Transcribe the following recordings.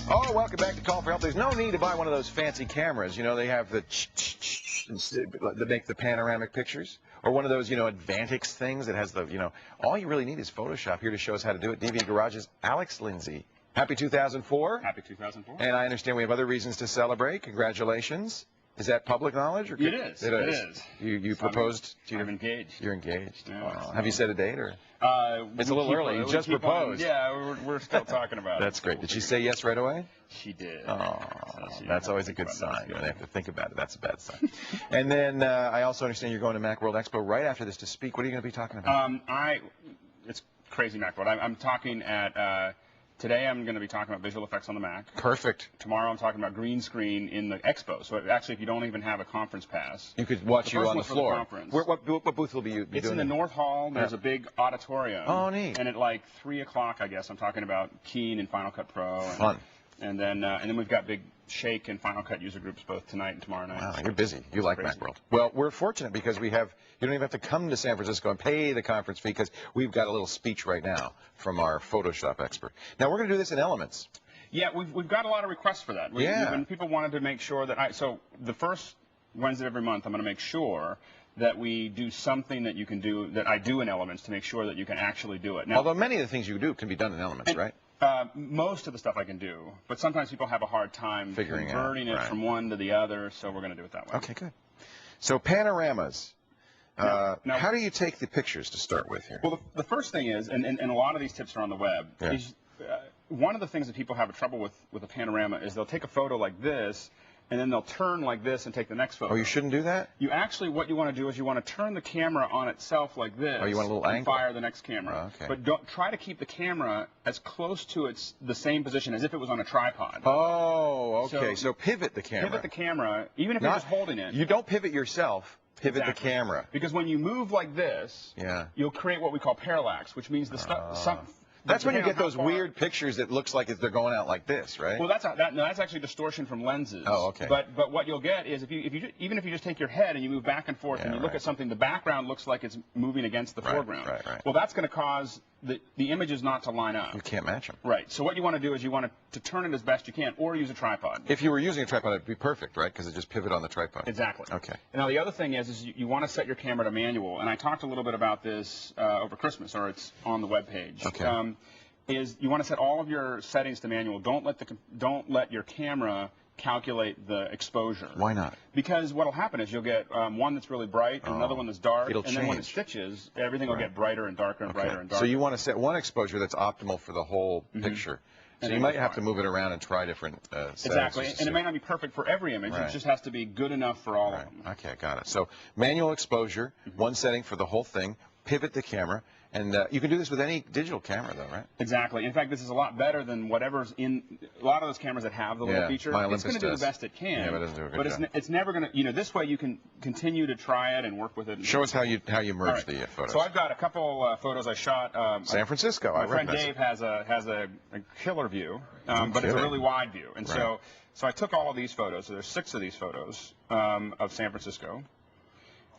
Oh, welcome back to Call for Help. There's no need to buy one of those fancy cameras. You know, they have the that make the panoramic pictures. Or one of those, Advantix things that has the, all you really need is Photoshop. Here to show us how to do it, DV Garage's Alex Lindsay. Happy 2004. Happy 2004. And I understand we have other reasons to celebrate. Congratulations. Is that public knowledge? Or it is. It is. You proposed? I'm engaged. You're engaged. Yeah, have you set a date? Or? It's a little early. You just proposed. We're still talking about it. That's great. Did she say yes right away? She did. Oh, that's always a good sign. When they have to think about it, that's a bad sign. And then I also understand you're going to Macworld Expo right after this to speak. What are you going to be talking about? It's crazy Macworld. I'm talking at... Today I'm going to be talking about visual effects on the Mac. Perfect. Tomorrow I'm talking about green screen in the expo. So actually, if you don't even have a conference pass, you could watch you on the floor. What booth will be you be It's doing? in the North Hall. There's a big auditorium. Oh, neat. And at like 3 o'clock, I guess, I'm talking about Keen and Final Cut Pro. And, Fun. And then we've got big Shake and Final Cut user groups both tonight and tomorrow night. Wow, you're busy. You like Macworld. Well, we're fortunate because you don't even have to come to San Francisco and pay the conference fee because we've got a little speech right now from our Photoshop expert. Now, we're going to do this in Elements. Yeah, we've got a lot of requests for that. And people wanted to make sure that so the first Wednesday of every month, I'm going to make sure that we do something that you can do, that I do in Elements to make sure that you can actually do it. Now, although many of the things you do can be done in Elements, right? Most of the stuff I can do, but sometimes people have a hard time converting it from one to the other, so we're going to do it that way. Okay, good. So panoramas. Now, how do you take the pictures to start with here? Well, the first thing is, and a lot of these tips are on the web, is one of the things that people have trouble with a panorama is they'll take a photo like this, and then they'll turn like this and take the next photo. Oh, you shouldn't do that? You actually, what you want to do is you want to turn the camera on itself like this. Oh, you want a little and angle? Fire the next camera. Oh, okay. But don't try to keep the camera as close to the same position as if it was on a tripod. Oh, okay. So pivot the camera. Pivot the camera, even if you're just holding it. You don't pivot yourself. Pivot the camera. Because when you move like this, you'll create what we call parallax, which means the stuff. That's when you get those weird pictures that looks like they're going out like this, right? Well, that's actually distortion from lenses. Oh, okay. But what you'll get is even if you just take your head and you move back and forth and you look at something, the background looks like it's moving against the foreground. Right. Well, that's going to cause the images not to line up. You can't match them. Right. So what you want to do is you want to turn it as best you can, or use a tripod. If you were using a tripod, it'd be perfect, right? Because it just pivot on the tripod. Exactly. Okay. And now the other thing is you want to set your camera to manual, and I talked a little bit about this over Christmas, or it's on the web page. Okay. Is you want to set all of your settings to manual. Don't let your camera calculate the exposure. Why not? Because what will happen is you'll get one that's really bright and another one that's dark. It'll and change. then when it stitches, everything will get brighter and darker and brighter and darker. So you want to set one exposure that's optimal for the whole picture. So you might have to move it around and try different settings. Exactly, and it may not be perfect for every image. It just has to be good enough for all of them. Okay, got it. So manual exposure, one setting for the whole thing, pivot the camera, and you can do this with any digital camera, though, right? Exactly. In fact, this is a lot better than whatever's in a lot of those cameras that have the little feature. It's going to do the best it can. Yeah, but it doesn't do a good job. It's never going to. This way you can continue to try it and work with it. Show us how you merge the photos. So I've got a couple photos I shot. San Francisco. My friend Dave has a killer view, but it's a really wide view, and so I took all of these photos. So there's 6 of these photos of San Francisco.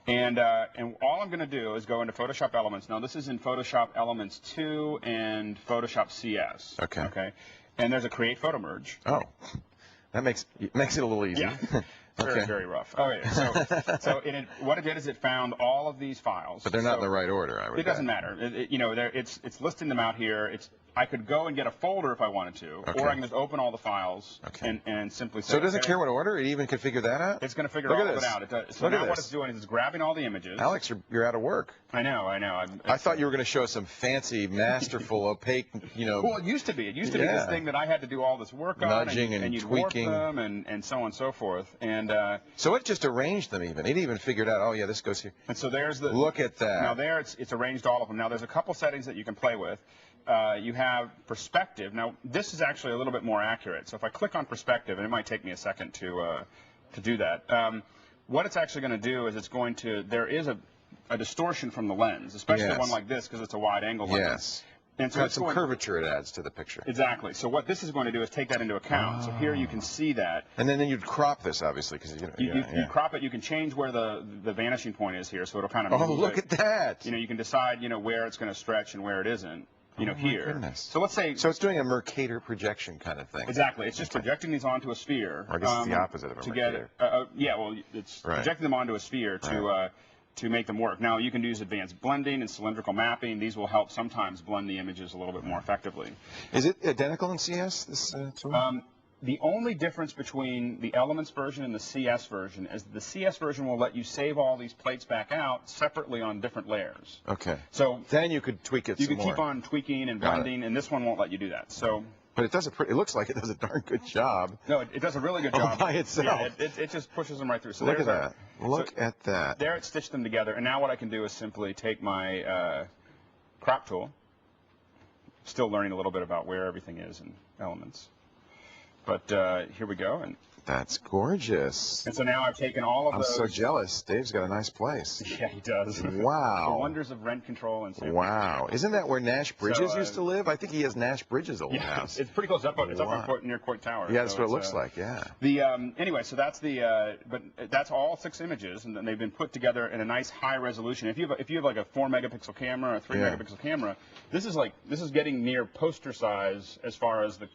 And all I'm going to do is go into Photoshop Elements. Now, this is in Photoshop Elements 2 and Photoshop CS. Okay. And there's a Create Photo Merge. Oh, that makes it a little easy. Yeah. Very, very rough. Okay. So what it did is it found all of these files. But they're not in the right order, I would It doesn't matter. It's listing them out here. I could go and get a folder if I wanted to, or I can just open all the files and simply say. So does it care what order? It even can figure that out? It's going to figure all of it out. So now what it's doing is it's grabbing all the images. Alex, you're out of work. I know. I thought you were going to show us some fancy, masterful, opaque, Well, it used to be. It used to be this thing that I had to do all this work on. Nudging and you'd tweaking. warp them and so on and so forth. And so it just arranged them even. It even figured out, oh, yeah, this goes here. And so there's the... Look at that. Now there it's arranged all of them. Now there's a couple settings that you can play with. You have perspective. Now, this is actually a little bit more accurate. So if I click on perspective, and it might take me a second to do that, what it's actually going to do is there is a distortion from the lens, especially one like this because it's a wide angle lens. Yes. And so some curvature it adds to the picture. Exactly. So what this is going to do is take that into account. So here you can see that. And then you'd crop this, obviously, because you crop it. You can change where the vanishing point is here, so it'll kind of. Oh, look at that! You can decide where it's going to stretch and where it isn't. here. Goodness. So let's say. So it's doing a Mercator projection kind of thing. Exactly. It's just projecting these onto a sphere. Or I guess it's the opposite of a Mercator. Yeah, well, it's projecting them onto a sphere to make them work. Now, you can use advanced blending and cylindrical mapping. These will help sometimes blend the images a little bit more effectively. Is it identical in CS, this tool? The only difference between the Elements version and the CS version is the CS version will let you save all these plates back out separately on different layers. Okay. So then you could tweak it some more. You could keep on tweaking and blending, and this one won't let you do that. So. But it does it looks like it does a darn good job. No, it does a really good job. By itself. Yeah, it just pushes them right through. So look at that. Look at that. There it stitched them together. And now what I can do is simply take my crop tool. Still learning a little bit about where everything is in Elements. But here we go. And that's gorgeous. And so now I've taken all of those. I'm so jealous. Dave's got a nice place. Yeah, he does. Wow. The wonders of rent control and San Wow. Isn't that where Nash Bridges used to live? I think he has Nash Bridges' old house. It's pretty close. It's up near Coit Tower. Yeah, that's what it looks like, yeah. Anyway, so that's but that's all 6 images, and then they've been put together in a nice high resolution. If you have like a 4-megapixel camera or a 3-megapixel camera, this is getting near poster size as far as the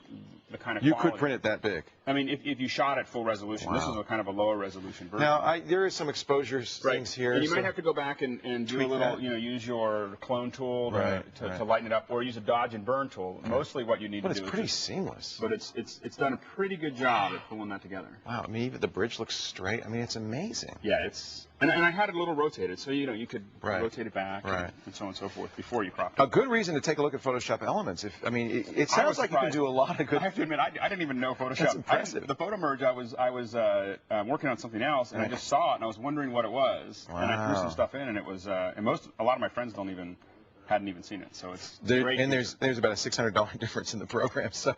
kind of quality. You could print it that big. I mean, if you shot at full resolution. Wow. This is a kind of a lower resolution version. Now, there is some exposure things here. And you might have to go back and do a little, use your clone tool to lighten it up, or use a dodge and burn tool. Mostly what you need to do. But it's pretty seamless. But it's done a pretty good job at pulling that together. Wow, I mean, even the bridge looks straight. I mean, it's amazing. Yeah, and I had it a little rotated, so you could rotate it back and so on and so forth before you cropped it. A good reason to take a look at Photoshop Elements. It sounds like you can do a lot of good. I have to admit, I didn't even know Photoshop. That's impressive. The photo merge, I was working on something else, and I just saw it, and I was wondering what it was, and I threw some stuff in, and it was, a lot of my friends hadn't even seen it, so it's great. And there's about a $600 difference in the program, so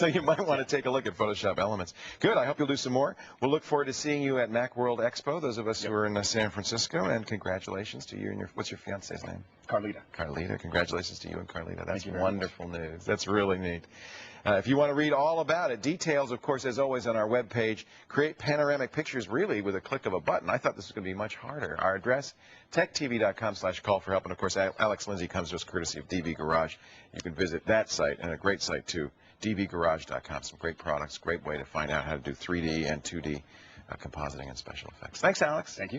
you might want to take a look at Photoshop Elements. Good. I hope you'll do some more. We'll look forward to seeing you at Macworld Expo. Those of us who are in San Francisco, and congratulations to you and what's your fiance's name? Carlita. Carlita. Congratulations to you and Carlita. That's wonderful news. That's really neat. If you want to read all about it, details, of course, as always, on our webpage. Create panoramic pictures, really, with a click of a button. I thought this was going to be much harder. Our address, techtv.com/call for help. And, of course, Alex Lindsay comes to us courtesy of DB Garage. You can visit that site, and a great site, too, dbgarage.com. Some great products, great way to find out how to do 3D and 2D compositing and special effects. Thanks, Alex. Thank you.